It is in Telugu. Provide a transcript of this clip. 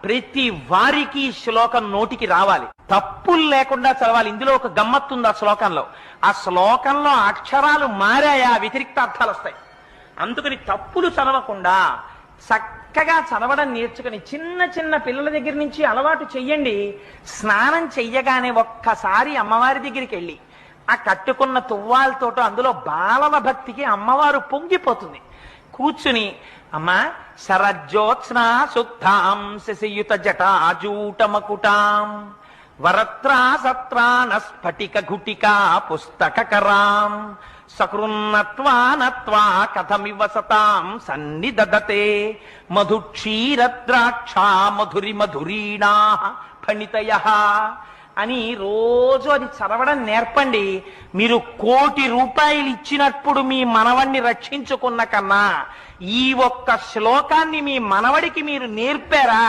ప్రతి వారికి శ్లోకం నోటికి రావాలి, తప్పులు లేకుండా చదవాలి. ఇందులో ఒక గమ్మత్తుంది ఆ శ్లోకంలో. ఆ శ్లోకంలో అక్షరాలు మారాయా వ్యతిరిక్త అర్థాలు వస్తాయి. అందుకని తప్పులు చదవకుండా చక్కగా చదవడం నేర్చుకుని చిన్న చిన్న పిల్లల దగ్గర నుంచి అలవాటు చెయ్యండి. స్నానం చెయ్యగానే ఒక్కసారి అమ్మవారి దగ్గరికి వెళ్ళి ఆ కట్టుకున్న తువ్వాలతోటో అందులో బాలల భక్తికి అమ్మవారు పొంగిపోతుంది. కూర్చుని అమ్మా శరజ్యోత్స్నా శుద్ధాం శశియుత జటాజూటమకుటాం వరత్రా సత్రాన స్ఫటిక ఘుటికా పుస్తకరాం సకృన్నత్వా నత్వా కథమివ సతాం సన్నిదదతే మధుక్షీరద్రాక్షా మధురి మధురీణా ఫణితయః అని రోజు అది చదవడం నేర్పండి. మీరు 1,00,00,000 రూపాయలు ఇచ్చినప్పుడు మీ మనవణ్ణి రక్షించుకున్న కన్నా ఈ ఒక్క శ్లోకాన్ని మీ మనవడికి మీరు నేర్పారా